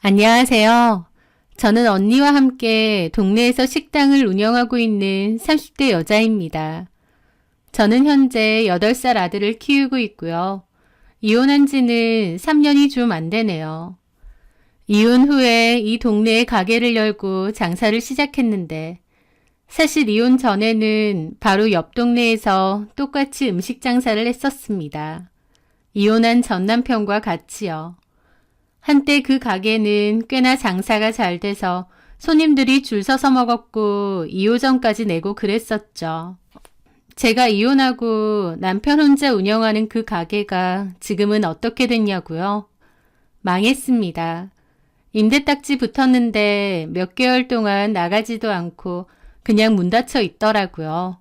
안녕하세요. 저는 언니와 함께 동네에서 식당을 운영하고 있는 30대 여자입니다. 저는 현재 8살 아들을 키우고 있고요. 이혼한 지는 3년이 좀 안 되네요. 이혼 후에 이 동네에 가게를 열고 장사를 시작했는데 사실 이혼 전에는 바로 옆 동네에서 똑같이 음식 장사를 했었습니다. 이혼한 전 남편과 같이요. 한때 그 가게는 꽤나 장사가 잘 돼서 손님들이 줄 서서 먹었고 2호점까지 내고 그랬었죠. 제가 이혼하고 남편 혼자 운영하는 그 가게가 지금은 어떻게 됐냐고요? 망했습니다. 임대딱지 붙었는데 몇 개월 동안 나가지도 않고 그냥 문 닫혀 있더라고요.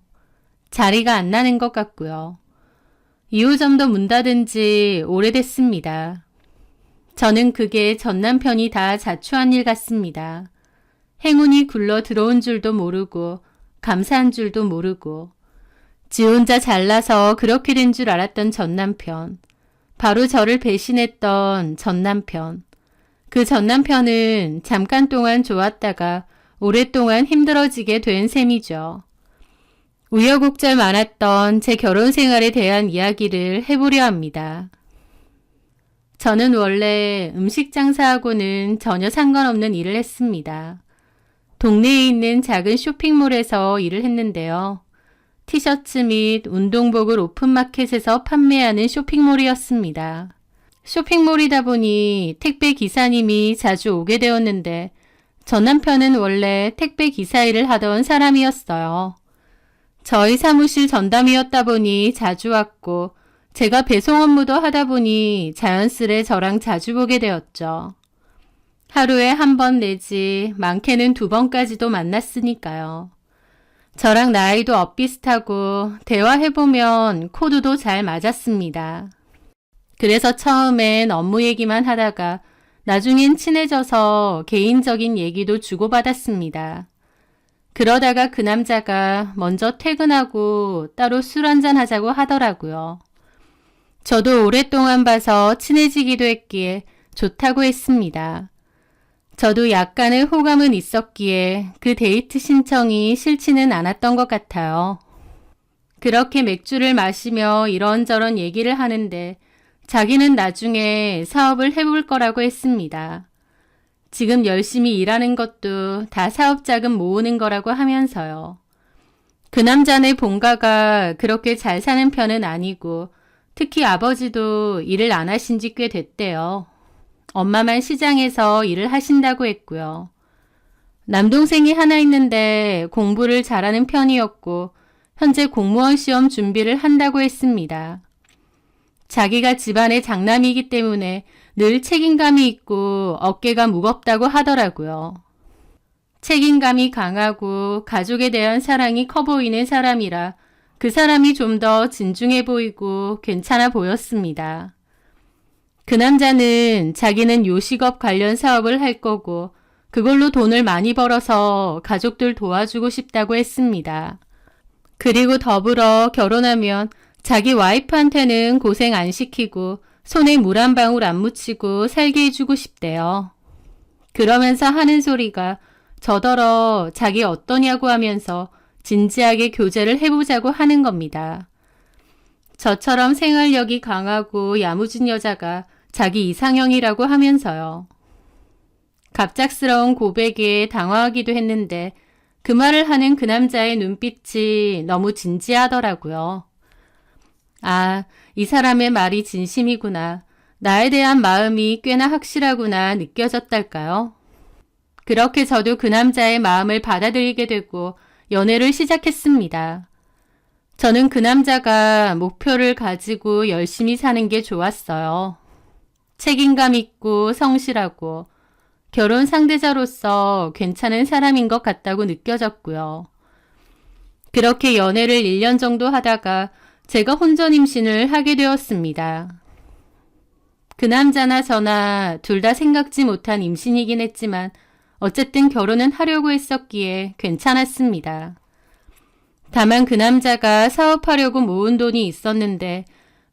자리가 안 나는 것 같고요. 2호점도 문 닫은 지 오래됐습니다. 저는 그게 전 남편이 다 자초한 일 같습니다. 행운이 굴러 들어온 줄도 모르고 감사한 줄도 모르고 지 혼자 잘나서 그렇게 된 줄 알았던 전 남편. 바로 저를 배신했던 전 남편. 그 전 남편은 잠깐 동안 좋았다가 오랫동안 힘들어지게 된 셈이죠. 우여곡절 많았던 제 결혼 생활에 대한 이야기를 해보려 합니다. 저는 원래 음식 장사하고는 전혀 상관없는 일을 했습니다. 동네에 있는 작은 쇼핑몰에서 일을 했는데요. 티셔츠 및 운동복을 오픈마켓에서 판매하는 쇼핑몰이었습니다. 쇼핑몰이다 보니 택배 기사님이 자주 오게 되었는데 전 남편은 원래 택배 기사 일을 하던 사람이었어요. 저희 사무실 전담이었다 보니 자주 왔고 제가 배송 업무도 하다 보니 자연스레 저랑 자주 보게 되었죠. 하루에 한 번 내지 많게는 2번까지도 만났으니까요. 저랑 나이도 엇비슷하고 대화해보면 코드도 잘 맞았습니다. 그래서 처음엔 업무 얘기만 하다가 나중엔 친해져서 개인적인 얘기도 주고받았습니다. 그러다가 그 남자가 먼저 퇴근하고 따로 술 한잔 하자고 하더라고요. 저도 오랫동안 봐서 친해지기도 했기에 좋다고 했습니다. 저도 약간의 호감은 있었기에 그 데이트 신청이 싫지는 않았던 것 같아요. 그렇게 맥주를 마시며 이런저런 얘기를 하는데 자기는 나중에 사업을 해볼 거라고 했습니다. 지금 열심히 일하는 것도 다 사업 자금 모으는 거라고 하면서요. 그 남자네 본가가 그렇게 잘 사는 편은 아니고 특히 아버지도 일을 안 하신 지 꽤 됐대요. 엄마만 시장에서 일을 하신다고 했고요. 남동생이 하나 있는데 공부를 잘하는 편이었고 현재 공무원 시험 준비를 한다고 했습니다. 자기가 집안의 장남이기 때문에 늘 책임감이 있고 어깨가 무겁다고 하더라고요. 책임감이 강하고 가족에 대한 사랑이 커 보이는 사람이라 그 사람이 좀 더 진중해 보이고 괜찮아 보였습니다. 그 남자는 자기는 요식업 관련 사업을 할 거고 그걸로 돈을 많이 벌어서 가족들 도와주고 싶다고 했습니다. 그리고 더불어 결혼하면 자기 와이프한테는 고생 안 시키고 손에 물 한 방울 안 묻히고 살게 해주고 싶대요. 그러면서 하는 소리가 저더러 자기 어떠냐고 하면서 진지하게 교제를 해보자고 하는 겁니다. 저처럼 생활력이 강하고 야무진 여자가 자기 이상형이라고 하면서요. 갑작스러운 고백에 당황하기도 했는데 그 말을 하는 그 남자의 눈빛이 너무 진지하더라고요. 아, 이 사람의 말이 진심이구나. 나에 대한 마음이 꽤나 확실하구나 느껴졌달까요? 그렇게 저도 그 남자의 마음을 받아들이게 되고 연애를 시작했습니다. 저는 그 남자가 목표를 가지고 열심히 사는 게 좋았어요. 책임감 있고 성실하고 결혼 상대자로서 괜찮은 사람인 것 같다고 느껴졌고요. 그렇게 연애를 1년 정도 하다가 제가 혼전 임신을 하게 되었습니다. 그 남자나 저나 둘 다 생각지 못한 임신이긴 했지만 어쨌든 결혼은 하려고 했었기에 괜찮았습니다. 다만 그 남자가 사업하려고 모은 돈이 있었는데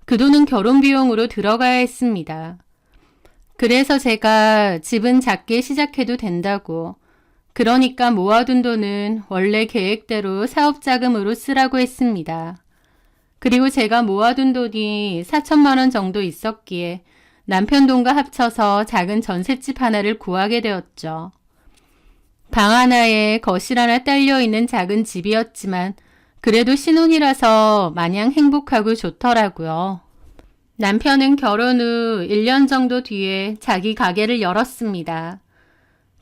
그 돈은 결혼 비용으로 들어가야 했습니다. 그래서 제가 집은 작게 시작해도 된다고, 그러니까 모아둔 돈은 원래 계획대로 사업자금으로 쓰라고 했습니다. 그리고 제가 모아둔 돈이 4천만 원 정도 있었기에 남편 돈과 합쳐서 작은 전셋집 하나를 구하게 되었죠. 방 하나에 거실 하나 딸려있는 작은 집이었지만 그래도 신혼이라서 마냥 행복하고 좋더라고요. 남편은 결혼 후 1년 정도 뒤에 자기 가게를 열었습니다.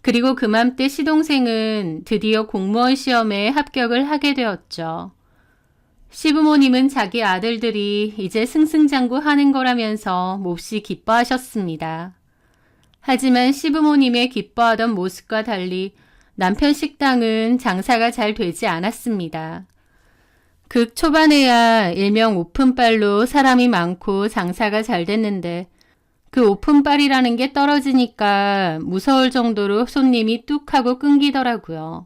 그리고 그맘때 시동생은 드디어 공무원 시험에 합격을 하게 되었죠. 시부모님은 자기 아들들이 이제 승승장구하는 거라면서 몹시 기뻐하셨습니다. 하지만 시부모님의 기뻐하던 모습과 달리 남편 식당은 장사가 잘 되지 않았습니다. 극 초반에야 일명 오픈빨로 사람이 많고 장사가 잘 됐는데 그 오픈빨이라는 게 떨어지니까 무서울 정도로 손님이 뚝 하고 끊기더라고요.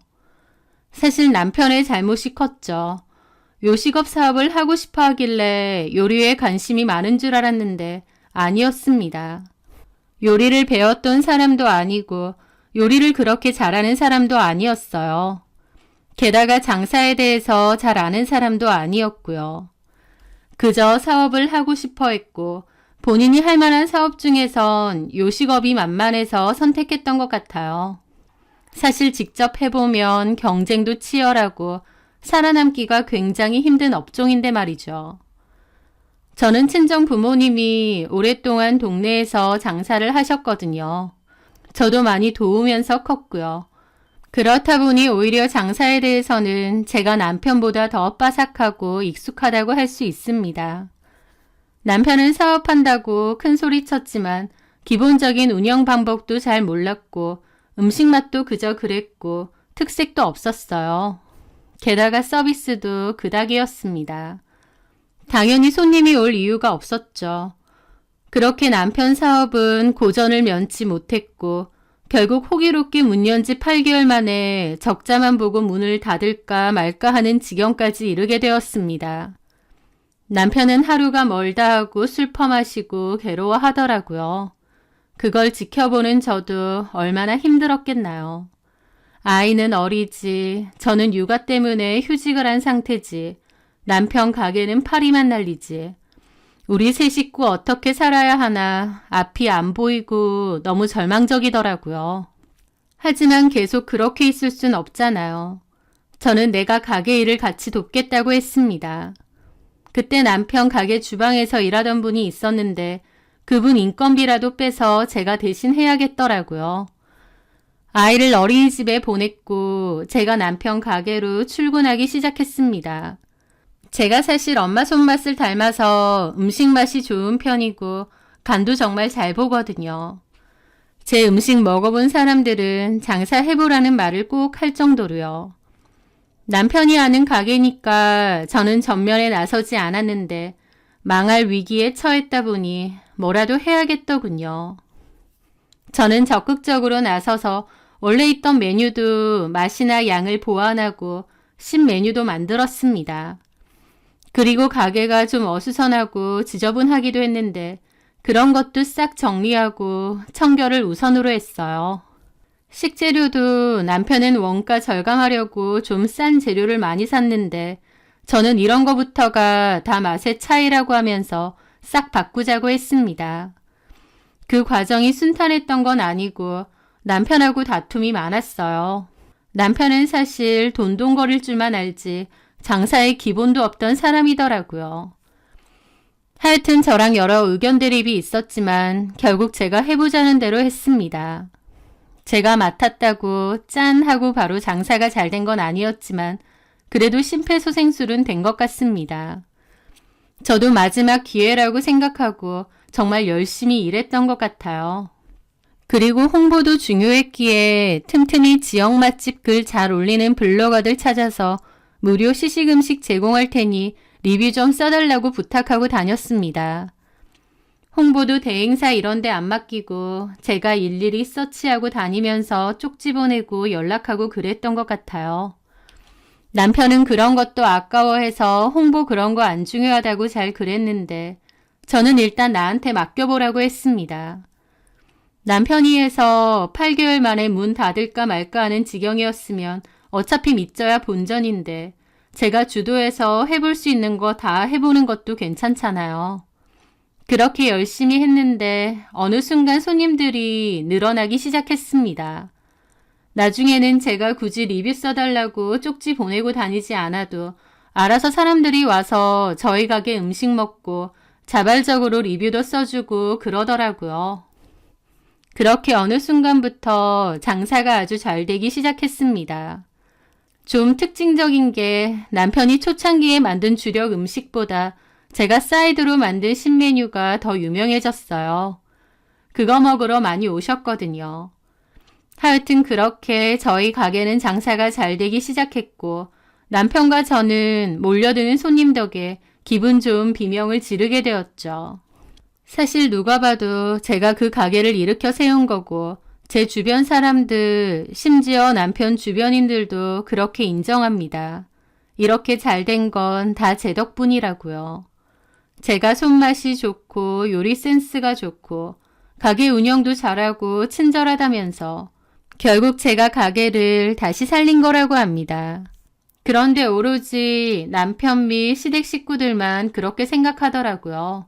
사실 남편의 잘못이 컸죠. 요식업 사업을 하고 싶어 하길래 요리에 관심이 많은 줄 알았는데 아니었습니다. 요리를 배웠던 사람도 아니고 요리를 그렇게 잘하는 사람도 아니었어요. 게다가 장사에 대해서 잘 아는 사람도 아니었고요. 그저 사업을 하고 싶어 했고 본인이 할 만한 사업 중에선 요식업이 만만해서 선택했던 것 같아요. 사실 직접 해보면 경쟁도 치열하고 살아남기가 굉장히 힘든 업종인데 말이죠. 저는 친정 부모님이 오랫동안 동네에서 장사를 하셨거든요. 저도 많이 도우면서 컸고요. 그렇다 보니 오히려 장사에 대해서는 제가 남편보다 더 빠삭하고 익숙하다고 할 수 있습니다. 남편은 사업한다고 큰 소리 쳤지만 기본적인 운영 방법도 잘 몰랐고 음식 맛도 그저 그랬고 특색도 없었어요. 게다가 서비스도 그닥이었습니다. 당연히 손님이 올 이유가 없었죠. 그렇게 남편 사업은 고전을 면치 못했고 결국 호기롭게 문 연 지 8개월 만에 적자만 보고 문을 닫을까 말까 하는 지경까지 이르게 되었습니다. 남편은 하루가 멀다 하고 술 퍼마시고 괴로워하더라고요. 그걸 지켜보는 저도 얼마나 힘들었겠나요. 아이는 어리지, 저는 육아 때문에 휴직을 한 상태지, 남편 가게는 파리만 날리지. 우리 세 식구 어떻게 살아야 하나 앞이 안 보이고 너무 절망적이더라고요. 하지만 계속 그렇게 있을 순 없잖아요. 저는 내가 가게 일을 같이 돕겠다고 했습니다. 그때 남편 가게 주방에서 일하던 분이 있었는데 그분 인건비라도 빼서 제가 대신 해야겠더라고요. 아이를 어린이집에 보냈고 제가 남편 가게로 출근하기 시작했습니다. 제가 사실 엄마 손맛을 닮아서 음식 맛이 좋은 편이고 간도 정말 잘 보거든요. 제 음식 먹어본 사람들은 장사해보라는 말을 꼭 할 정도로요. 남편이 하는 가게니까 저는 전면에 나서지 않았는데 망할 위기에 처했다 보니 뭐라도 해야겠더군요. 저는 적극적으로 나서서 원래 있던 메뉴도 맛이나 양을 보완하고 신메뉴도 만들었습니다. 그리고 가게가 좀 어수선하고 지저분하기도 했는데 그런 것도 싹 정리하고 청결을 우선으로 했어요. 식재료도 남편은 원가 절감하려고 좀 싼 재료를 많이 샀는데 저는 이런 거부터가 다 맛의 차이라고 하면서 싹 바꾸자고 했습니다. 그 과정이 순탄했던 건 아니고 남편하고 다툼이 많았어요. 남편은 사실 돈돈거릴 줄만 알지 장사의 기본도 없던 사람이더라고요. 하여튼 저랑 여러 의견 대립이 있었지만 결국 제가 해보자는 대로 했습니다. 제가 맡았다고 짠 하고 바로 장사가 잘 된 건 아니었지만 그래도 심폐소생술은 된 것 같습니다. 저도 마지막 기회라고 생각하고 정말 열심히 일했던 것 같아요. 그리고 홍보도 중요했기에 틈틈이 지역 맛집 글 잘 올리는 블로거들 찾아서 무료 시식음식 제공할 테니 리뷰 좀 써달라고 부탁하고 다녔습니다. 홍보도 대행사 이런 데 안 맡기고 제가 일일이 서치하고 다니면서 쪽지 보내고 연락하고 그랬던 것 같아요. 남편은 그런 것도 아까워해서 홍보 그런 거 안 중요하다고 잘 그랬는데 저는 일단 나한테 맡겨보라고 했습니다. 남편이 해서 8개월 만에 문 닫을까 말까 하는 지경이었으면 어차피 믿져야 본전인데 제가 주도해서 해볼 수 있는 거 다 해보는 것도 괜찮잖아요. 그렇게 열심히 했는데 어느 순간 손님들이 늘어나기 시작했습니다. 나중에는 제가 굳이 리뷰 써달라고 쪽지 보내고 다니지 않아도 알아서 사람들이 와서 저희 가게 음식 먹고 자발적으로 리뷰도 써주고 그러더라고요. 그렇게 어느 순간부터 장사가 아주 잘 되기 시작했습니다. 좀 특징적인 게 남편이 초창기에 만든 주력 음식보다 제가 사이드로 만든 신메뉴가 더 유명해졌어요. 그거 먹으러 많이 오셨거든요. 하여튼 그렇게 저희 가게는 장사가 잘 되기 시작했고 남편과 저는 몰려드는 손님 덕에 기분 좋은 비명을 지르게 되었죠. 사실 누가 봐도 제가 그 가게를 일으켜 세운 거고 제 주변 사람들, 심지어 남편 주변인들도 그렇게 인정합니다. 이렇게 잘 된 건 다 제 덕분이라고요. 제가 손맛이 좋고 요리 센스가 좋고 가게 운영도 잘하고 친절하다면서 결국 제가 가게를 다시 살린 거라고 합니다. 그런데 오로지 남편 및 시댁 식구들만 그렇게 생각하더라고요.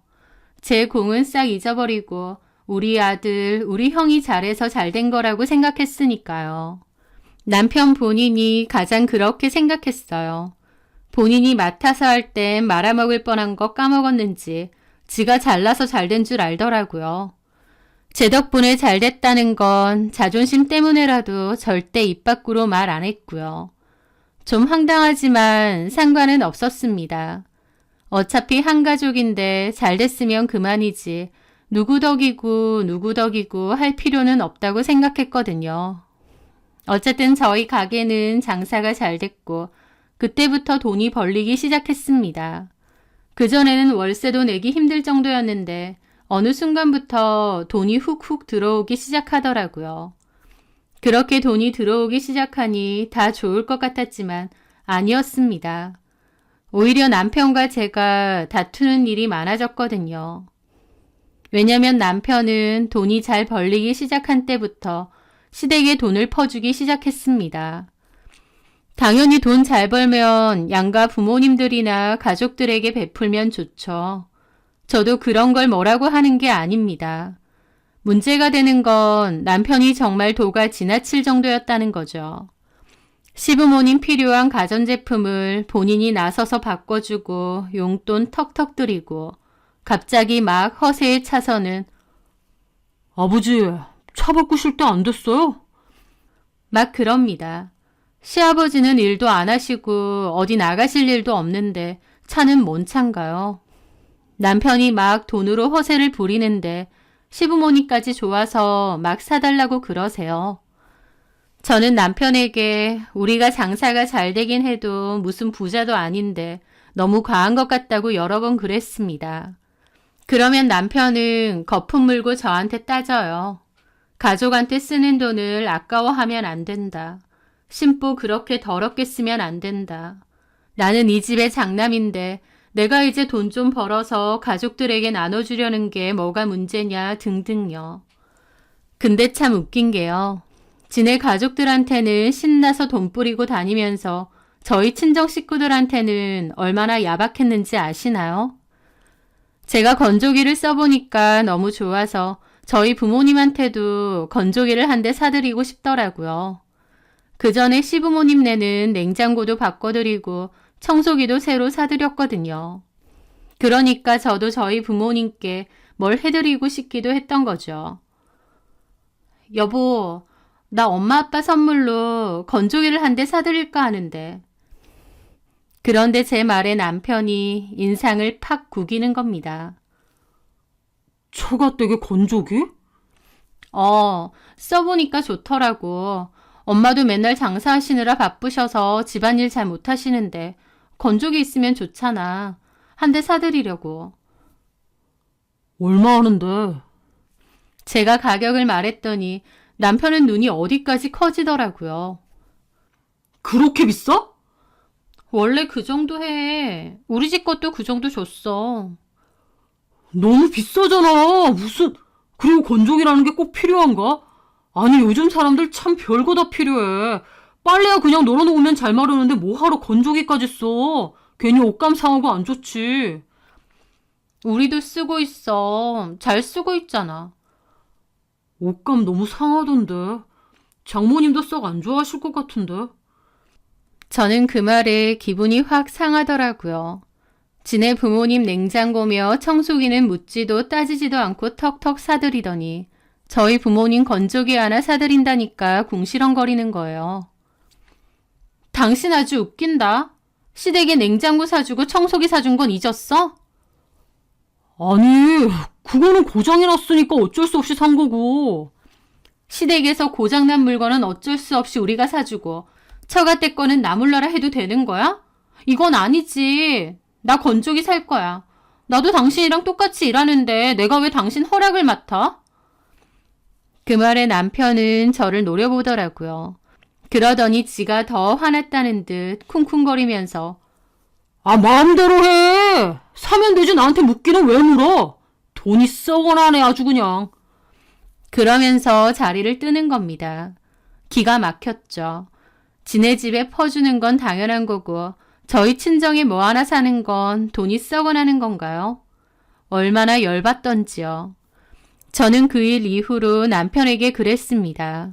제 공은 싹 잊어버리고 우리 아들, 우리 형이 잘해서 잘 된 거라고 생각했으니까요. 남편 본인이 가장 그렇게 생각했어요. 본인이 맡아서 할 땐 말아먹을 뻔한 거 까먹었는지 지가 잘나서 잘 된 줄 알더라고요. 제 덕분에 잘 됐다는 건 자존심 때문에라도 절대 입 밖으로 말 안 했고요. 좀 황당하지만 상관은 없었습니다. 어차피 한 가족인데 잘 됐으면 그만이지 누구 덕이고 누구 덕이고 할 필요는 없다고 생각했거든요. 어쨌든 저희 가게는 장사가 잘 됐고 그때부터 돈이 벌리기 시작했습니다. 그전에는 월세도 내기 힘들 정도였는데 어느 순간부터 돈이 훅훅 들어오기 시작하더라고요. 그렇게 돈이 들어오기 시작하니 다 좋을 것 같았지만 아니었습니다. 오히려 남편과 제가 다투는 일이 많아졌거든요. 왜냐면 남편은 돈이 잘 벌리기 시작한 때부터 시댁에 돈을 퍼주기 시작했습니다. 당연히 돈 잘 벌면 양가 부모님들이나 가족들에게 베풀면 좋죠. 저도 그런 걸 뭐라고 하는 게 아닙니다. 문제가 되는 건 남편이 정말 도가 지나칠 정도였다는 거죠. 시부모님 필요한 가전제품을 본인이 나서서 바꿔주고 용돈 턱턱 드리고 갑자기 막 허세에 차서는 아버지, 차 바꾸실 때 안 됐어요? 막 그럽니다. 시아버지는 일도 안 하시고 어디 나가실 일도 없는데 차는 뭔 차인가요? 남편이 막 돈으로 허세를 부리는데 시부모님까지 좋아서 막 사달라고 그러세요. 저는 남편에게 우리가 장사가 잘 되긴 해도 무슨 부자도 아닌데 너무 과한 것 같다고 여러 번 그랬습니다. 그러면 남편은 거품 물고 저한테 따져요. 가족한테 쓰는 돈을 아까워하면 안 된다. 심보 그렇게 더럽게 쓰면 안 된다. 나는 이 집의 장남인데 내가 이제 돈 좀 벌어서 가족들에게 나눠주려는 게 뭐가 문제냐 등등요. 근데 참 웃긴 게요. 지네 가족들한테는 신나서 돈 뿌리고 다니면서 저희 친정 식구들한테는 얼마나 야박했는지 아시나요? 제가 건조기를 써보니까 너무 좋아서 저희 부모님한테도 건조기를 한 대 사드리고 싶더라고요. 그 전에 시부모님네는 냉장고도 바꿔드리고 청소기도 새로 사드렸거든요. 그러니까 저도 저희 부모님께 뭘 해드리고 싶기도 했던 거죠. 여보, 나 엄마 아빠 선물로 건조기를 한 대 사드릴까 하는데. 그런데 제 말에 남편이 인상을 팍 구기는 겁니다. 처가댁에 건조기? 써보니까 좋더라고. 엄마도 맨날 장사하시느라 바쁘셔서 집안일 잘 못하시는데 건조기 있으면 좋잖아. 한 대 사드리려고. 얼마 하는데? 제가 가격을 말했더니 남편은 눈이 어디까지 커지더라고요. 그렇게 비싸? 원래 그 정도 해. 우리 집 것도 그 정도 줬어. 너무 비싸잖아. 무슨 그리고 건조기라는 게 꼭 필요한가? 아니, 요즘 사람들 참 별거 다 필요해. 빨래야 그냥 널어놓으면 잘 마르는데 뭐하러 건조기까지 써? 괜히 옷감 상하고 안 좋지. 우리도 쓰고 있어. 잘 쓰고 있잖아. 옷감 너무 상하던데. 장모님도 썩 안 좋아하실 것 같은데. 저는 그 말에 기분이 확 상하더라고요. 지네 부모님 냉장고며 청소기는 묻지도 따지지도 않고 턱턱 사들이더니 저희 부모님 건조기 하나 사들인다니까 궁시렁거리는 거예요. 당신 아주 웃긴다. 시댁에 냉장고 사주고 청소기 사준 건 잊었어? 아니, 그거는 고장이 났으니까 어쩔 수 없이 산 거고. 시댁에서 고장난 물건은 어쩔 수 없이 우리가 사주고 처가댁 거는 나 몰라라 해도 되는 거야? 이건 아니지. 나 건조기 살 거야. 나도 당신이랑 똑같이 일하는데 내가 왜 당신 허락을 맡아? 그 말에 남편은 저를 노려보더라고요. 그러더니 지가 더 화났다는 듯 쿵쿵거리면서 아, 마음대로 해. 사면 되지 나한테 묻기는 왜 물어? 돈이 썩어나네 아주 그냥. 그러면서 자리를 뜨는 겁니다. 기가 막혔죠. 지네 집에 퍼주는 건 당연한 거고 저희 친정에 뭐 하나 사는 건 돈이 썩어나는 건가요? 얼마나 열받던지요. 저는 그 일 이후로 남편에게 그랬습니다.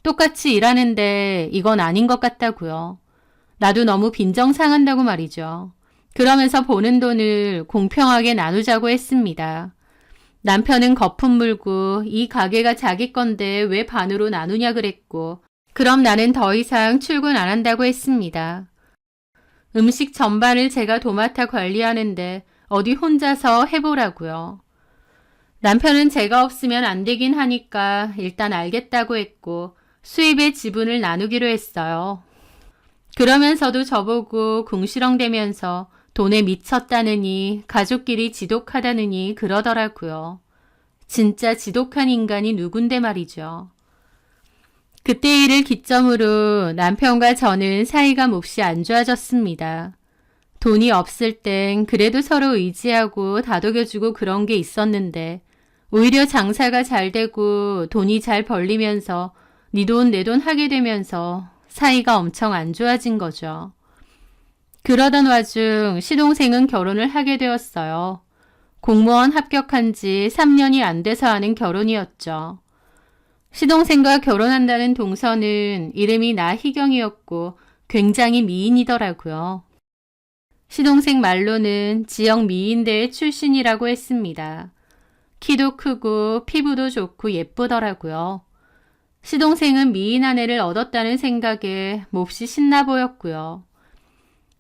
똑같이 일하는데 이건 아닌 것 같다고요. 나도 너무 빈정상한다고 말이죠. 그러면서 보는 돈을 공평하게 나누자고 했습니다. 남편은 거품 물고 이 가게가 자기 건데 왜 반으로 나누냐 그랬고 그럼 나는 더 이상 출근 안 한다고 했습니다. 음식 전반을 제가 도맡아 관리하는데 어디 혼자서 해보라고요. 남편은 제가 없으면 안 되긴 하니까 일단 알겠다고 했고 수입의 지분을 나누기로 했어요. 그러면서도 저보고 궁시렁대면서 돈에 미쳤다느니 가족끼리 지독하다느니 그러더라고요. 진짜 지독한 인간이 누군데 말이죠. 그때 일을 기점으로 남편과 저는 사이가 몹시 안 좋아졌습니다. 돈이 없을 땐 그래도 서로 의지하고 다독여주고 그런 게 있었는데 오히려 장사가 잘 되고 돈이 잘 벌리면서 네 돈 내 돈 하게 되면서 사이가 엄청 안 좋아진 거죠. 그러던 와중 시동생은 결혼을 하게 되었어요. 공무원 합격한 지 3년이 안 돼서 하는 결혼이었죠. 시동생과 결혼한다는 동서는 이름이 나희경이었고 굉장히 미인이더라고요. 시동생 말로는 지역 미인대회 출신이라고 했습니다. 키도 크고 피부도 좋고 예쁘더라고요. 시동생은 미인 아내를 얻었다는 생각에 몹시 신나 보였고요.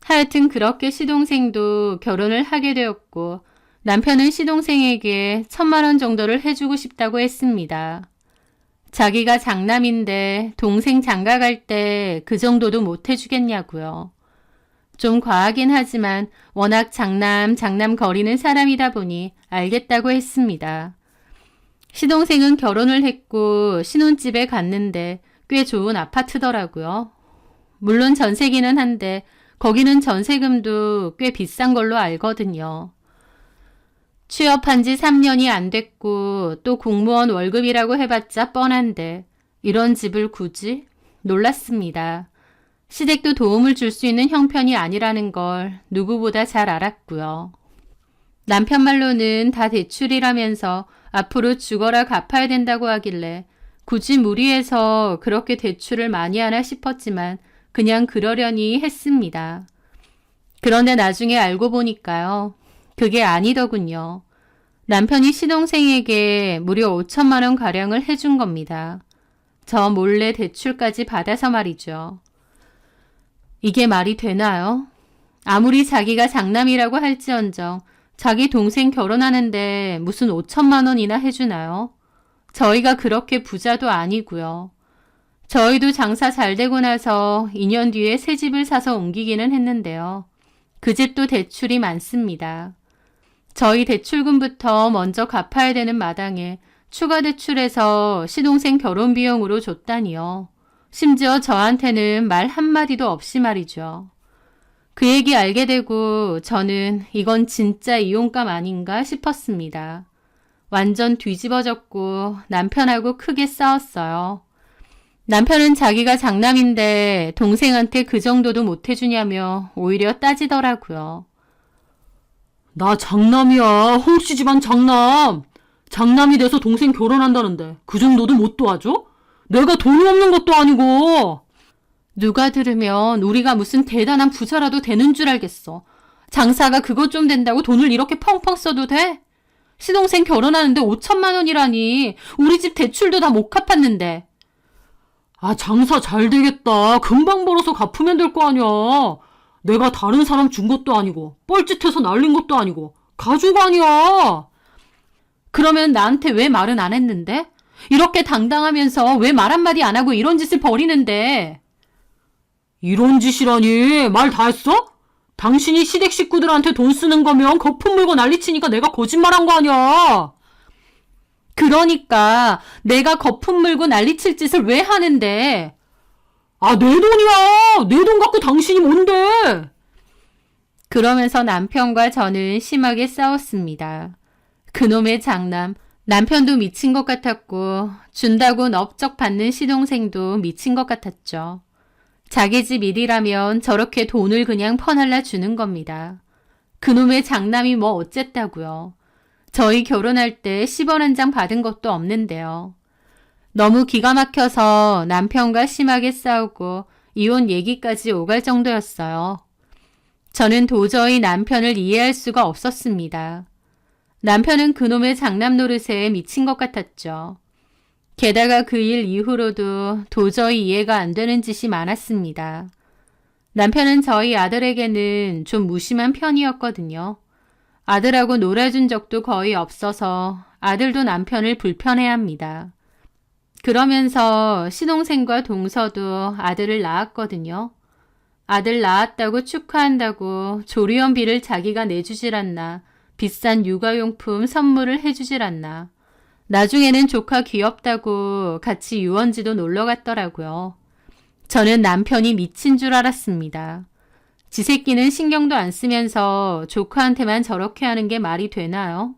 하여튼 그렇게 시동생도 결혼을 하게 되었고 남편은 시동생에게 1,000만 원 정도를 해주고 싶다고 했습니다. 자기가 장남인데 동생 장가 갈 때 그 정도도 못 해주겠냐고요. 좀 과하긴 하지만 워낙 장남 거리는 사람이다 보니 알겠다고 했습니다. 시동생은 결혼을 했고 신혼집에 갔는데 꽤 좋은 아파트더라고요. 물론 전세기는 한데 거기는 전세금도 꽤 비싼 걸로 알거든요. 취업한 지 3년이 안 됐고 또 공무원 월급이라고 해봤자 뻔한데 이런 집을 굳이? 놀랐습니다. 시댁도 도움을 줄 수 있는 형편이 아니라는 걸 누구보다 잘 알았고요. 남편 말로는 다 대출이라면서 앞으로 죽어라 갚아야 된다고 하길래 굳이 무리해서 그렇게 대출을 많이 하나 싶었지만 그냥 그러려니 했습니다. 그런데 나중에 알고 보니까요. 그게 아니더군요. 남편이 시동생에게 무려 5천만 원 가량을 해준 겁니다. 저 몰래 대출까지 받아서 말이죠. 이게 말이 되나요? 아무리 자기가 장남이라고 할지언정 자기 동생 결혼하는데 무슨 5천만 원이나 해주나요? 저희가 그렇게 부자도 아니고요. 저희도 장사 잘 되고 나서 2년 뒤에 새 집을 사서 옮기기는 했는데요. 그 집도 대출이 많습니다. 저희 대출금부터 먼저 갚아야 되는 마당에 추가 대출해서 시동생 결혼 비용으로 줬다니요. 심지어 저한테는 말 한마디도 없이 말이죠. 그 얘기 알게 되고 저는 이건 진짜 이혼감 아닌가 싶었습니다. 완전 뒤집어졌고 남편하고 크게 싸웠어요. 남편은 자기가 장남인데 동생한테 그 정도도 못 해주냐며 오히려 따지더라고요. 나 장남이야. 홍씨 집안 장남. 장남이 돼서 동생 결혼한다는데 그 정도도 못 도와줘? 내가 돈이 없는 것도 아니고. 누가 들으면 우리가 무슨 대단한 부자라도 되는 줄 알겠어. 장사가 그것 좀 된다고 돈을 이렇게 펑펑 써도 돼? 시동생 결혼하는데 5천만 원이라니. 우리 집 대출도 다 못 갚았는데. 아, 장사 잘 되겠다. 금방 벌어서 갚으면 될 거 아니야. 내가 다른 사람 준 것도 아니고 뻘짓해서 날린 것도 아니고 가족 아니야. 그러면 나한테 왜 말은 안 했는데? 이렇게 당당하면서 왜 말 한마디 안 하고 이런 짓을 벌이는데? 이런 짓이라니. 말 다 했어? 당신이 시댁 식구들한테 돈 쓰는 거면 거품 물고 난리치니까 내가 거짓말한 거 아니야. 그러니까 내가 거품 물고 난리칠 짓을 왜 하는데? 아, 내 돈이야. 내 돈 갖고 당신이 뭔데? 그러면서 남편과 저는 심하게 싸웠습니다. 그놈의 장남, 남편도 미친 것 같았고 준다고 넙적 받는 시동생도 미친 것 같았죠. 자기 집 일이라면 저렇게 돈을 그냥 퍼날라 주는 겁니다. 그놈의 장남이 뭐 어쨌다고요. 저희 결혼할 때 10원 한 장 받은 것도 없는데요. 너무 기가 막혀서 남편과 심하게 싸우고 이혼 얘기까지 오갈 정도였어요. 저는 도저히 남편을 이해할 수가 없었습니다. 남편은 그놈의 장남 노릇에 미친 것 같았죠. 게다가 그 일 이후로도 도저히 이해가 안 되는 짓이 많았습니다. 남편은 저희 아들에게는 좀 무심한 편이었거든요. 아들하고 놀아준 적도 거의 없어서 아들도 남편을 불편해합니다. 그러면서 신동생과 동서도 아들을 낳았거든요. 아들 낳았다고 축하한다고 조리원비를 자기가 내주질 않나, 비싼 육아용품 선물을 해주질 않나. 나중에는 조카 귀엽다고 같이 유원지도 놀러 갔더라고요. 저는 남편이 미친 줄 알았습니다. 지 새끼는 신경도 안 쓰면서 조카한테만 저렇게 하는 게 말이 되나요?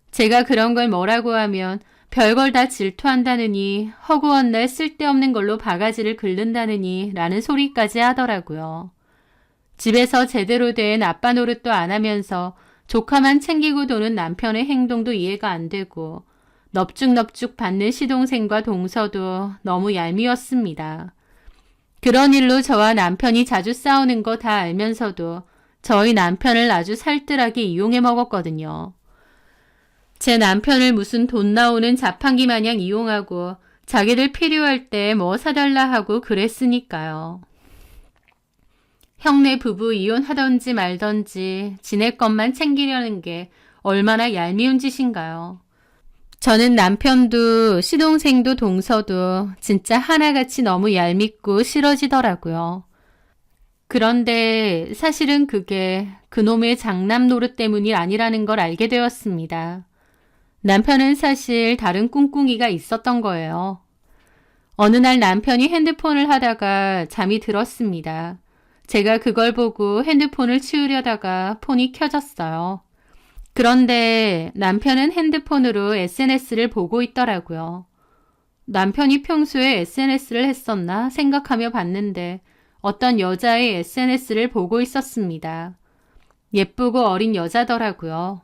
제가 그런 걸 뭐라고 하면 별걸 다 질투한다느니 허구한 날 쓸데없는 걸로 바가지를 긁는다느니 라는 소리까지 하더라고요. 집에서 제대로 된 아빠 노릇도 안 하면서 조카만 챙기고 도는 남편의 행동도 이해가 안 되고 넙죽넙죽 받는 시동생과 동서도 너무 얄미웠습니다. 그런 일로 저와 남편이 자주 싸우는 거 다 알면서도 저희 남편을 아주 살뜰하게 이용해 먹었거든요. 제 남편을 무슨 돈 나오는 자판기 마냥 이용하고 자기들 필요할 때 뭐 사달라 하고 그랬으니까요. 형네 부부 이혼하던지 말던지 지낼 것만 챙기려는 게 얼마나 얄미운 짓인가요. 저는 남편도 시동생도 동서도 진짜 하나같이 너무 얄밉고 싫어지더라고요. 그런데 사실은 그게 그놈의 장남 노릇 때문이 아니라는 걸 알게 되었습니다. 남편은 사실 다른 꿍꿍이가 있었던 거예요. 어느 날 남편이 핸드폰을 하다가 잠이 들었습니다. 제가 그걸 보고 핸드폰을 치우려다가 폰이 켜졌어요. 그런데 남편은 핸드폰으로 SNS를 보고 있더라고요. 남편이 평소에 SNS를 했었나 생각하며 봤는데 어떤 여자의 SNS를 보고 있었습니다. 예쁘고 어린 여자더라고요.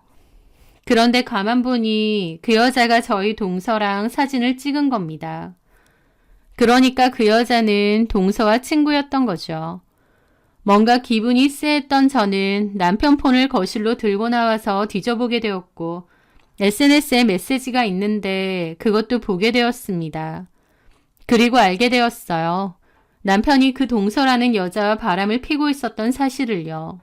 그런데 가만 보니 그 여자가 저희 동서랑 사진을 찍은 겁니다. 그러니까 그 여자는 동서와 친구였던 거죠. 뭔가 기분이 쎄했던 저는 남편 폰을 거실로 들고 나와서 뒤져보게 되었고 SNS에 메시지가 있는데 그것도 보게 되었습니다. 그리고 알게 되었어요. 남편이 그 동서라는 여자와 바람을 피고 있었던 사실을요.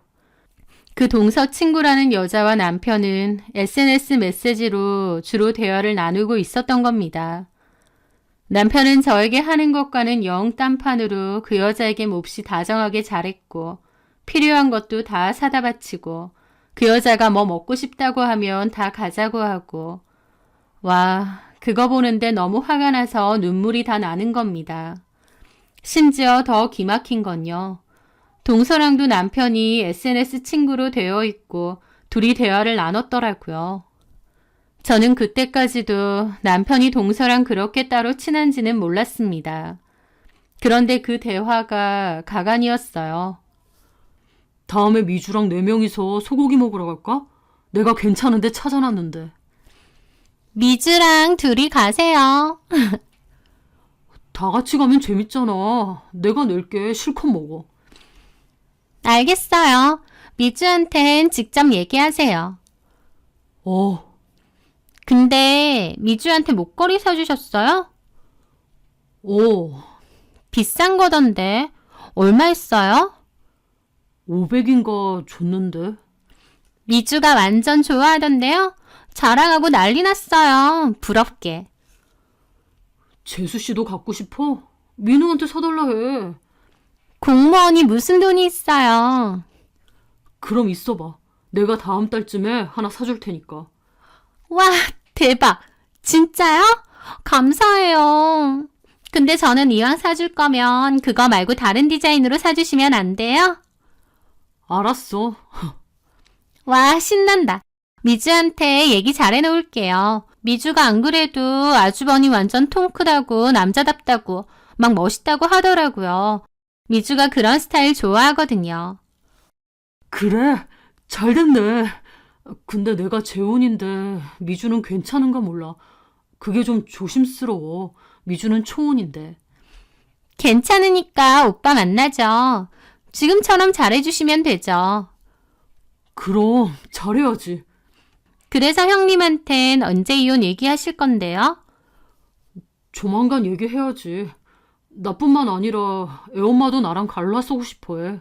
그 동서 친구라는 여자와 남편은 SNS 메시지로 주로 대화를 나누고 있었던 겁니다. 남편은 저에게 하는 것과는 영 딴판으로 그 여자에게 몹시 다정하게 잘했고 필요한 것도 다 사다 바치고 그 여자가 뭐 먹고 싶다고 하면 다 가자고 하고 와, 그거 보는데 너무 화가 나서 눈물이 다 나는 겁니다. 심지어 더 기막힌 건요. 동서랑도 남편이 SNS 친구로 되어 있고 둘이 대화를 나눴더라고요. 저는 그때까지도 남편이 동서랑 그렇게 따로 친한지는 몰랐습니다. 그런데 그 대화가 가관이었어요. 다음에 미주랑 4명이서 소고기 먹으러 갈까? 내가 괜찮은데 찾아놨는데. 미주랑 둘이 가세요. 다 같이 가면 재밌잖아. 내가 낼게. 실컷 먹어. 알겠어요. 미주한텐 직접 얘기하세요. 어, 근데 미주한테 목걸이 사주셨어요? 비싼 거던데. 얼마 했어요? 500인가 줬는데. 미주가 완전 좋아하던데요? 자랑하고 난리 났어요. 부럽게. 재수 씨도 갖고 싶어? 민우한테 사달라 해. 공무원이 무슨 돈이 있어요. 그럼 있어봐. 내가 다음 달쯤에 하나 사줄 테니까. 와, 대박. 진짜요? 감사해요. 근데 저는 이왕 사줄 거면 그거 말고 다른 디자인으로 사주시면 안 돼요? 알았어. 와, 신난다. 미주한테 얘기 잘해놓을게요. 미주가 안 그래도 아주버니 완전 통 크다고 남자답다고 막 멋있다고 하더라고요. 미주가 그런 스타일 좋아하거든요. 그래, 잘 됐네. 근데 내가 재혼인데 미주는 괜찮은가 몰라. 그게 좀 조심스러워. 미주는 초혼인데. 괜찮으니까 오빠 만나죠. 지금처럼 잘해주시면 되죠. 그럼 잘해야지. 그래서 형님한텐 언제 이혼 얘기하실 건데요? 조만간 얘기해야지. 나뿐만 아니라 애엄마도 나랑 갈라서고 싶어해.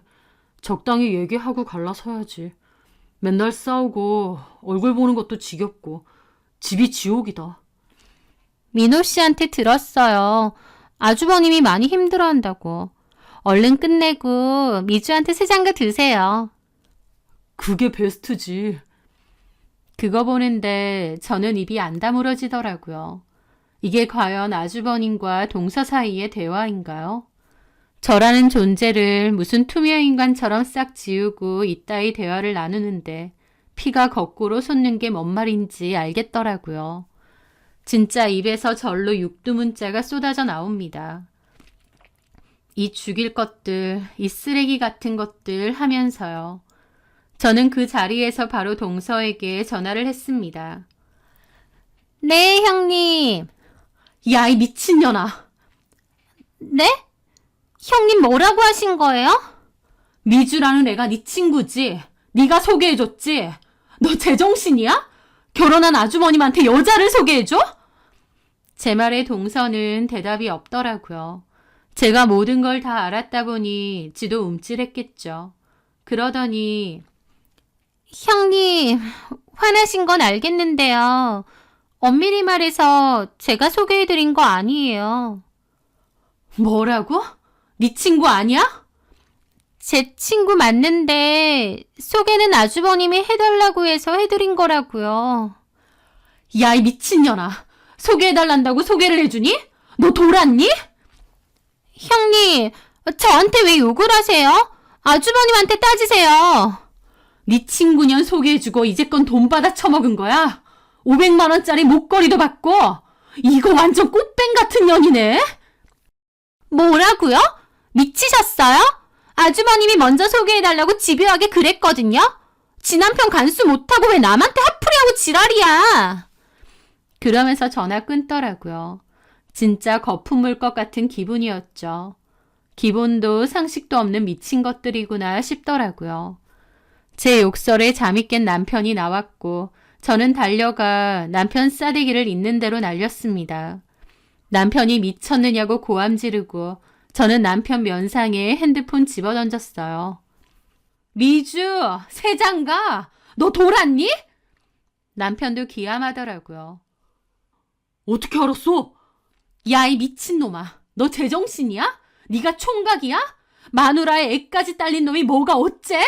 적당히 얘기하고 갈라서야지. 맨날 싸우고 얼굴 보는 것도 지겹고 집이 지옥이다. 민호 씨한테 들었어요. 아주버님이 많이 힘들어한다고. 얼른 끝내고 미주한테 새 장가 드세요. 그게 베스트지. 그거 보는데 저는 입이 안 다물어지더라고요. 이게 과연 아주버님과 동서 사이의 대화인가요? 저라는 존재를 무슨 투명인간처럼 싹 지우고 이따위 대화를 나누는데 피가 거꾸로 솟는 게 뭔 말인지 알겠더라고요. 진짜 입에서 절로 육두문자가 쏟아져 나옵니다. 이 죽일 것들, 이 쓰레기 같은 것들 하면서요. 저는 그 자리에서 바로 동서에게 전화를 했습니다. 네, 형님. 야, 이 미친년아. 네? 형님 뭐라고 하신 거예요? 미주라는 애가 네 친구지. 네가 소개해줬지. 너 제정신이야? 결혼한 아주머님한테 여자를 소개해줘? 제 말에 동서는 대답이 없더라고요. 제가 모든 걸 다 알았다 보니 지도 움찔했겠죠. 그러더니 형님, 화나신 건 알겠는데요. 엄밀히 말해서 제가 소개해드린 거 아니에요. 뭐라고? 네 친구 아니야? 제 친구 맞는데 소개는 아주버님이 해달라고 해서 해드린 거라고요. 야, 이 미친년아. 소개해달란다고 소개를 해주니? 너 돌았니? 형님, 저한테 왜 욕을 하세요? 아주버님한테 따지세요. 네 친구년 소개해주고 이제껏 돈 받아 처먹은 거야? 500만 원짜리 목걸이도 받고? 이거 완전 꽃뱀 같은 년이네? 뭐라고요? 미치셨어요? 아주버님이 먼저 소개해달라고 집요하게 그랬거든요? 지 남편 간수 못하고 왜 남한테 화풀이하고 지랄이야? 그러면서 전화 끊더라고요. 진짜 거품 물 것 같은 기분이었죠. 기본도 상식도 없는 미친 것들이구나 싶더라고요. 제 욕설에 잠이 깬 남편이 나왔고 저는 달려가 남편 싸대기를 있는 대로 날렸습니다. 남편이 미쳤느냐고 고함 지르고 저는 남편 면상에 핸드폰 집어던졌어요. 미주, 새 장가, 너 돌았니? 남편도 기함하더라고요. 어떻게 알았어? 야, 이 미친놈아. 너 제정신이야? 네가 총각이야? 마누라에 애까지 딸린 놈이 뭐가 어째?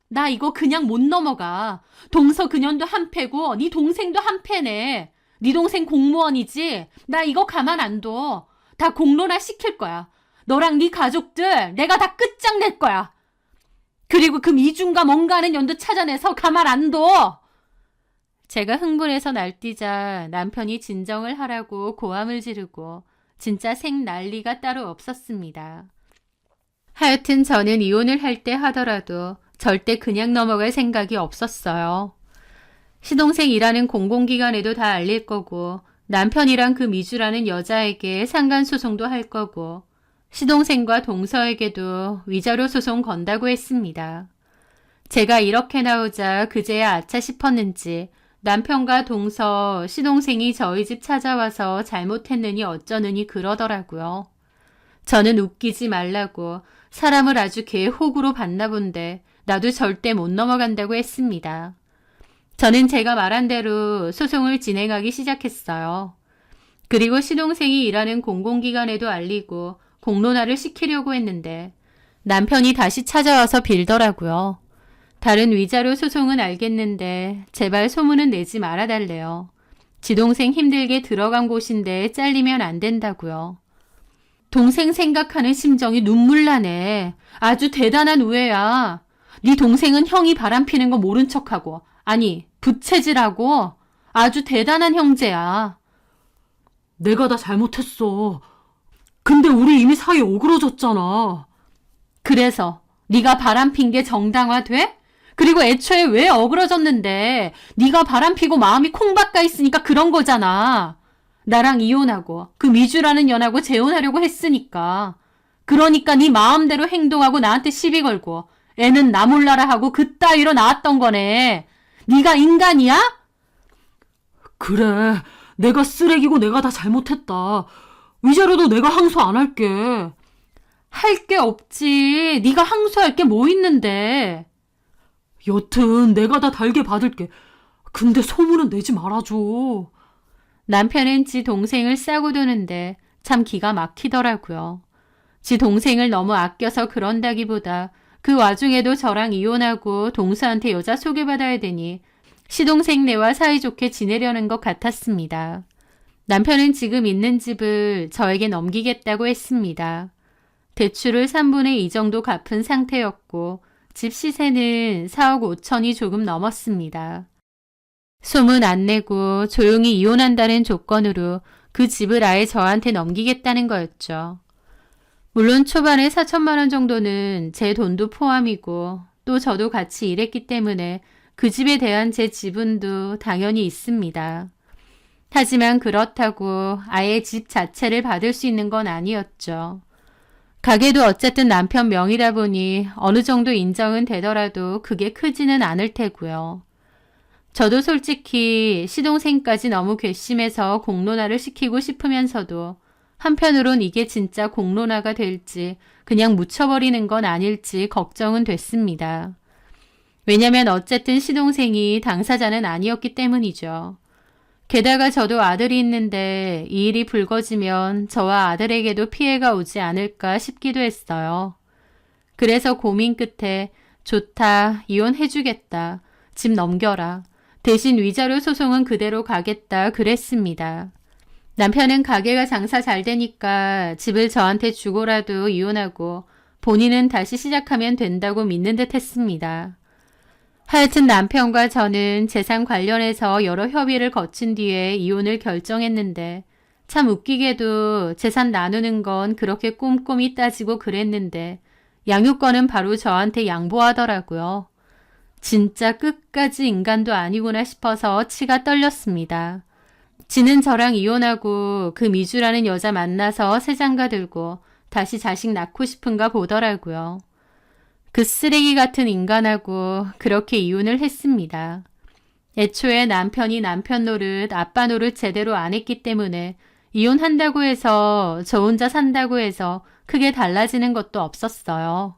나 이거 그냥 못 넘어가. 동서 그년도 한패고 네 동생도 한패네. 네 동생 공무원이지? 나 이거 가만 안 둬. 다 공론화 시킬 거야. 너랑 네 가족들 내가 다 끝장낼 거야. 그리고 그 미중과 뭔가 하는 년도 찾아내서 가만 안 둬. 제가 흥분해서 날뛰자 남편이 진정을 하라고 고함을 지르고 진짜 생 난리가 따로 없었습니다. 하여튼 저는 이혼을 할 때 하더라도 절대 그냥 넘어갈 생각이 없었어요. 시동생 일하는 공공기관에도 다 알릴 거고 남편이랑 그 미주라는 여자에게 상간소송도 할 거고 시동생과 동서에게도 위자료 소송 건다고 했습니다. 제가 이렇게 나오자 그제야 아차 싶었는지 남편과 동서, 시동생이 저희 집 찾아와서 잘못했느니 어쩌느니 그러더라고요. 저는 웃기지 말라고 사람을 아주 개호구로 봤나 본데 나도 절대 못 넘어간다고 했습니다. 저는 제가 말한 대로 소송을 진행하기 시작했어요. 그리고 시동생이 일하는 공공기관에도 알리고 공론화를 시키려고 했는데 남편이 다시 찾아와서 빌더라고요. 다른 위자료 소송은 알겠는데 제발 소문은 내지 말아달래요. 지 동생 힘들게 들어간 곳인데 잘리면 안 된다고요. 동생 생각하는 심정이 눈물 나네. 아주 대단한 우애야. 네 동생은 형이 바람피는 거 모른 척하고 아니 부채질하고 아주 대단한 형제야. 내가 다 잘못했어. 근데 우리 이미 사이 오그러졌잖아. 그래서 네가 바람핀 게 정당화돼? 그리고 애초에 왜 어그러졌는데 네가 바람피고 마음이 콩박가 있으니까 그런 거잖아. 나랑 이혼하고 그 미주라는 연하고 재혼하려고 했으니까. 그러니까 네 마음대로 행동하고 나한테 시비 걸고 애는 나 몰라라 하고 그따위로 나왔던 거네. 네가 인간이야? 그래, 내가 쓰레기고 내가 다 잘못했다. 위자료도 내가 항소 안 할게. 할 게 없지. 네가 항소할 게 뭐 있는데. 여튼 내가 다 달게 받을게. 근데 소문은 내지 말아줘. 남편은 지 동생을 싸고 도는데 참 기가 막히더라고요. 지 동생을 너무 아껴서 그런다기보다 그 와중에도 저랑 이혼하고 동서한테 여자 소개받아야 되니 시동생네와 사이좋게 지내려는 것 같았습니다. 남편은 지금 있는 집을 저에게 넘기겠다고 했습니다. 대출을 3분의 2 정도 갚은 상태였고 집 시세는 4억 5천이 조금 넘었습니다. 소문 안 내고 조용히 이혼한다는 조건으로 그 집을 아예 저한테 넘기겠다는 거였죠. 물론 초반에 4천만 원 정도는 제 돈도 포함이고 또 저도 같이 일했기 때문에 그 집에 대한 제 지분도 당연히 있습니다. 하지만 그렇다고 아예 집 자체를 받을 수 있는 건 아니었죠. 가게도 어쨌든 남편 명의다 보니 어느 정도 인정은 되더라도 그게 크지는 않을 테고요. 저도 솔직히 시동생까지 너무 괘씸해서 공론화를 시키고 싶으면서도 한편으론 이게 진짜 공론화가 될지 그냥 묻혀버리는 건 아닐지 걱정은 됐습니다. 왜냐면 어쨌든 시동생이 당사자는 아니었기 때문이죠. 게다가 저도 아들이 있는데 이 일이 불거지면 저와 아들에게도 피해가 오지 않을까 싶기도 했어요. 그래서 고민 끝에 좋다, 이혼해주겠다, 집 넘겨라, 대신 위자료 소송은 그대로 가겠다 그랬습니다. 남편은 가게가 장사 잘 되니까 집을 저한테 주고라도 이혼하고 본인은 다시 시작하면 된다고 믿는 듯 했습니다. 하여튼 남편과 저는 재산 관련해서 여러 협의를 거친 뒤에 이혼을 결정했는데 참 웃기게도 재산 나누는 건 그렇게 꼼꼼히 따지고 그랬는데 양육권은 바로 저한테 양보하더라고요. 진짜 끝까지 인간도 아니구나 싶어서 치가 떨렸습니다. 지는 저랑 이혼하고 그 미주라는 여자 만나서 새 장가 들고 다시 자식 낳고 싶은가 보더라고요. 그 쓰레기 같은 인간하고 그렇게 이혼을 했습니다. 애초에 남편이 남편 노릇, 아빠 노릇 제대로 안 했기 때문에 이혼한다고 해서 저 혼자 산다고 해서 크게 달라지는 것도 없었어요.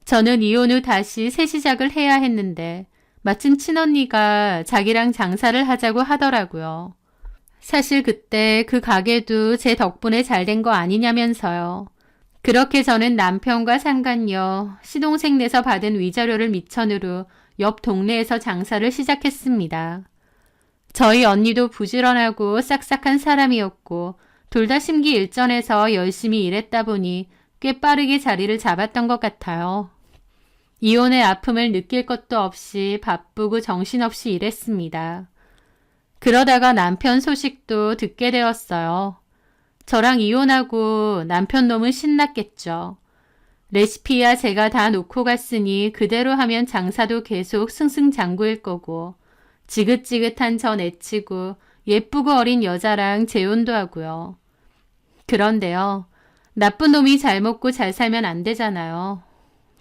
저는 이혼 후 다시 새 시작을 해야 했는데 마침 친언니가 자기랑 장사를 하자고 하더라고요. 사실 그때 그 가게도 제 덕분에 잘 된 거 아니냐면서요. 그렇게 저는 남편과 상간녀, 시동생 내서 받은 위자료를 미천으로 옆 동네에서 장사를 시작했습니다. 저희 언니도 부지런하고 싹싹한 사람이었고 둘 다 심기일전해서 열심히 일했다 보니 꽤 빠르게 자리를 잡았던 것 같아요. 이혼의 아픔을 느낄 것도 없이 바쁘고 정신없이 일했습니다. 그러다가 남편 소식도 듣게 되었어요. 저랑 이혼하고 남편 놈은 신났겠죠. 레시피야 제가 다 놓고 갔으니 그대로 하면 장사도 계속 승승장구일 거고 지긋지긋한 저 내치고 예쁘고 어린 여자랑 재혼도 하고요. 그런데요. 나쁜 놈이 잘 먹고 잘 살면 안 되잖아요.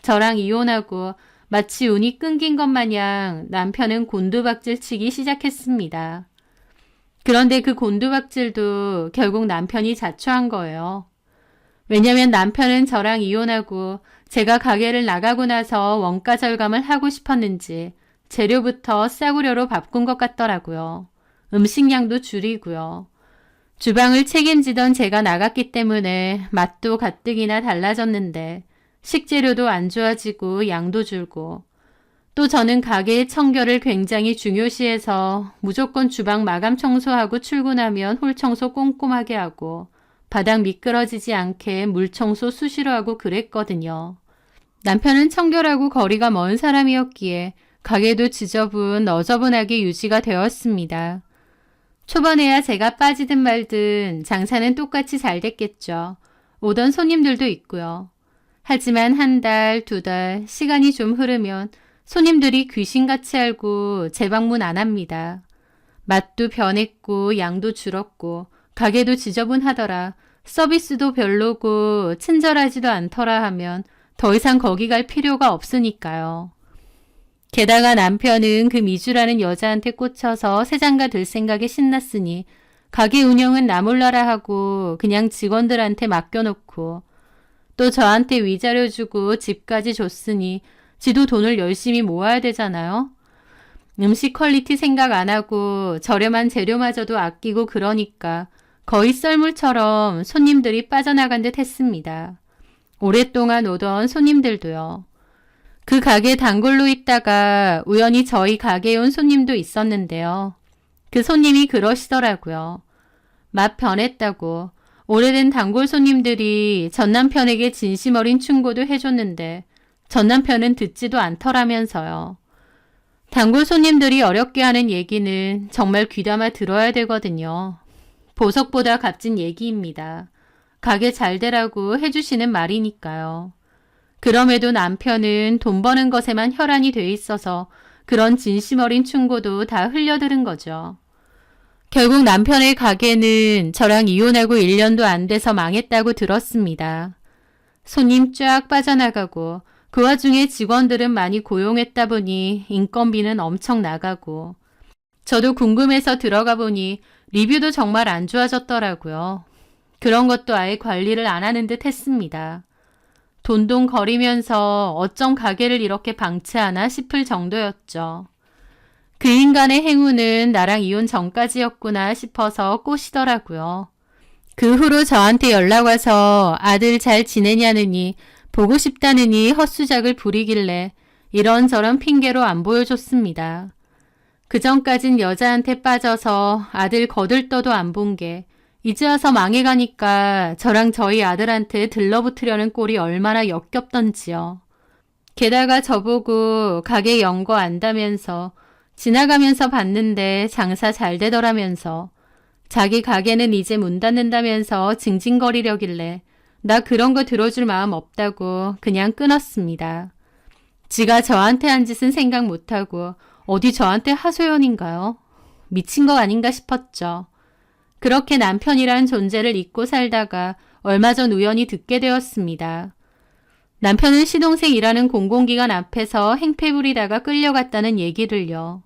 저랑 이혼하고 마치 운이 끊긴 것 마냥 남편은 곤두박질 치기 시작했습니다. 그런데 그 곤두박질도 결국 남편이 자초한 거예요. 왜냐면 남편은 저랑 이혼하고 제가 가게를 나가고 나서 원가 절감을 하고 싶었는지 재료부터 싸구려로 바꾼 것 같더라고요. 음식량도 줄이고요. 주방을 책임지던 제가 나갔기 때문에 맛도 가뜩이나 달라졌는데 식재료도 안 좋아지고 양도 줄고 또 저는 가게의 청결을 굉장히 중요시해서 무조건 주방 마감 청소하고 출근하면 홀 청소 꼼꼼하게 하고 바닥 미끄러지지 않게 물 청소 수시로 하고 그랬거든요. 남편은 청결하고 거리가 먼 사람이었기에 가게도 지저분 어저분하게 유지가 되었습니다. 초반에야 제가 빠지든 말든 장사는 똑같이 잘 됐겠죠. 오던 손님들도 있고요. 하지만 한 달, 두 달 시간이 좀 흐르면 손님들이 귀신같이 알고 재방문 안 합니다. 맛도 변했고 양도 줄었고 가게도 지저분하더라. 서비스도 별로고 친절하지도 않더라 하면 더 이상 거기 갈 필요가 없으니까요. 게다가 남편은 그 미주라는 여자한테 꽂혀서 새장가 될 생각에 신났으니 가게 운영은 나 몰라라 하고 그냥 직원들한테 맡겨놓고 또 저한테 위자료 주고 집까지 줬으니 지도 돈을 열심히 모아야 되잖아요. 음식 퀄리티 생각 안 하고 저렴한 재료마저도 아끼고 그러니까 거의 썰물처럼 손님들이 빠져나간 듯 했습니다. 오랫동안 오던 손님들도요. 그 가게 단골로 있다가 우연히 저희 가게에 온 손님도 있었는데요. 그 손님이 그러시더라고요. 맛 변했다고. 오래된 단골 손님들이 전남편에게 진심 어린 충고도 해줬는데 전남편은 듣지도 않더라면서요. 단골 손님들이 어렵게 하는 얘기는 정말 귀담아 들어야 되거든요. 보석보다 값진 얘기입니다. 가게 잘 되라고 해주시는 말이니까요. 그럼에도 남편은 돈 버는 것에만 혈안이 돼 있어서 그런 진심 어린 충고도 다 흘려들은 거죠. 결국 남편의 가게는 저랑 이혼하고 1년도 안 돼서 망했다고 들었습니다. 손님 쫙 빠져나가고 그 와중에 직원들은 많이 고용했다 보니 인건비는 엄청 나가고 저도 궁금해서 들어가 보니 리뷰도 정말 안 좋아졌더라고요. 그런 것도 아예 관리를 안 하는 듯 했습니다. 돈돈거리면서 어쩜 가게를 이렇게 방치하나 싶을 정도였죠. 그 인간의 행운은 나랑 이혼 전까지였구나 싶어서 꼬시더라고요. 그 후로 저한테 연락 와서 아들 잘 지내냐느니 보고 싶다느니 헛수작을 부리길래 이런저런 핑계로 안 보여줬습니다. 그전까진 여자한테 빠져서 아들 거들떠도 안 본 게 이제 와서 망해가니까 저랑 저희 아들한테 들러붙으려는 꼴이 얼마나 역겹던지요. 게다가 저보고 가게 연거 안다면서 지나가면서 봤는데 장사 잘 되더라면서 자기 가게는 이제 문 닫는다면서 징징거리려길래 나 그런 거 들어줄 마음 없다고 그냥 끊었습니다. 지가 저한테 한 짓은 생각 못하고 어디 저한테 하소연인가요? 미친 거 아닌가 싶었죠. 그렇게 남편이란 존재를 잊고 살다가 얼마 전 우연히 듣게 되었습니다. 남편은 시동생 일하는 공공기관 앞에서 행패 부리다가 끌려갔다는 얘기를요.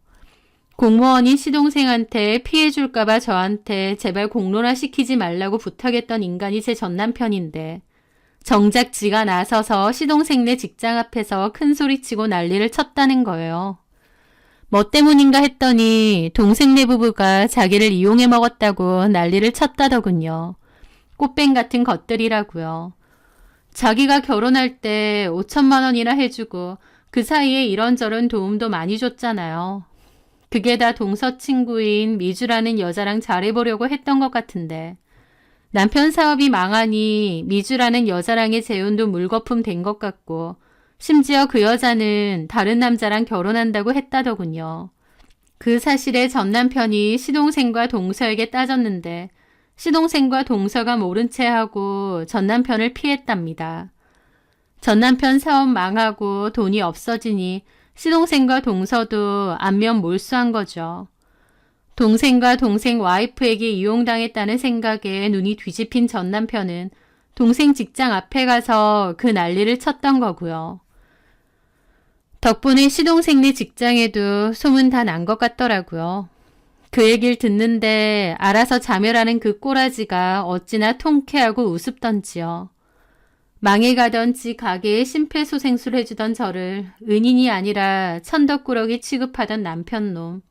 공무원이 시동생한테 피해 줄까봐 저한테 제발 공론화 시키지 말라고 부탁했던 인간이 제 전남편인데 정작 지가 나서서 시동생네 직장 앞에서 큰 소리치고 난리를 쳤다는 거예요. 뭐 때문인가 했더니 동생네 부부가 자기를 이용해 먹었다고 난리를 쳤다더군요. 꽃뱀 같은 것들이라고요. 자기가 결혼할 때 5천만 원이나 해주고 그 사이에 이런저런 도움도 많이 줬잖아요. 그게 다 동서 친구인 미주라는 여자랑 잘해보려고 했던 것 같은데 남편 사업이 망하니 미주라는 여자랑의 재혼도 물거품 된 것 같고 심지어 그 여자는 다른 남자랑 결혼한다고 했다더군요. 그 사실에 전 남편이 시동생과 동서에게 따졌는데 시동생과 동서가 모른 채 하고 전 남편을 피했답니다. 전 남편 사업 망하고 돈이 없어지니 시동생과 동서도 안면 몰수한 거죠. 동생과 동생 와이프에게 이용당했다는 생각에 눈이 뒤집힌 전 남편은 동생 직장 앞에 가서 그 난리를 쳤던 거고요. 덕분에 시동생네 직장에도 소문 다 난 것 같더라고요. 그 얘기를 듣는데 알아서 자멸하는 그 꼬라지가 어찌나 통쾌하고 우습던지요. 망해가던 지 가게에 심폐소생술 해주던 저를 은인이 아니라 천덕꾸러기 취급하던 남편놈.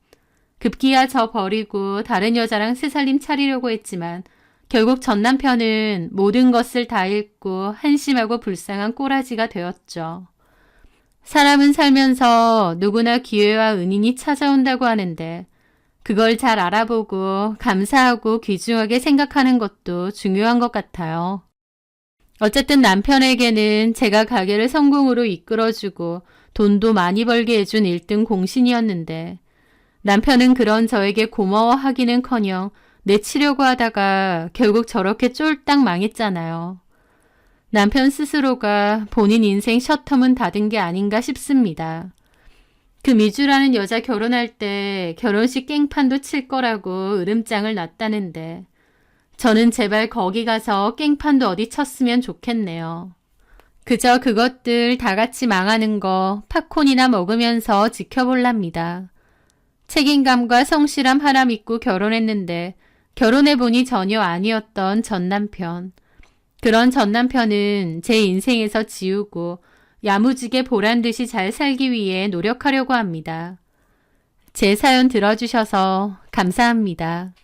급기야 저 버리고 다른 여자랑 새살림 차리려고 했지만 결국 전 남편은 모든 것을 다 잃고 한심하고 불쌍한 꼬라지가 되었죠. 사람은 살면서 누구나 기회와 은인이 찾아온다고 하는데 그걸 잘 알아보고 감사하고 귀중하게 생각하는 것도 중요한 것 같아요. 어쨌든 남편에게는 제가 가게를 성공으로 이끌어주고 돈도 많이 벌게 해준 1등 공신이었는데 남편은 그런 저에게 고마워하기는커녕 내치려고 하다가 결국 저렇게 쫄딱 망했잖아요. 남편 스스로가 본인 인생 셔터문 닫은 게 아닌가 싶습니다. 그 미주라는 여자 결혼할 때 결혼식 깽판도 칠 거라고 으름장을 놨다는데 저는 제발 거기 가서 깽판도 어디 쳤으면 좋겠네요. 그저 그것들 다 같이 망하는 거 팝콘이나 먹으면서 지켜볼랍니다. 책임감과 성실함 하나 믿고 결혼했는데 결혼해보니 전혀 아니었던 전 남편. 그런 전 남편은 제 인생에서 지우고 야무지게 보란듯이 잘 살기 위해 노력하려고 합니다. 제 사연 들어주셔서 감사합니다.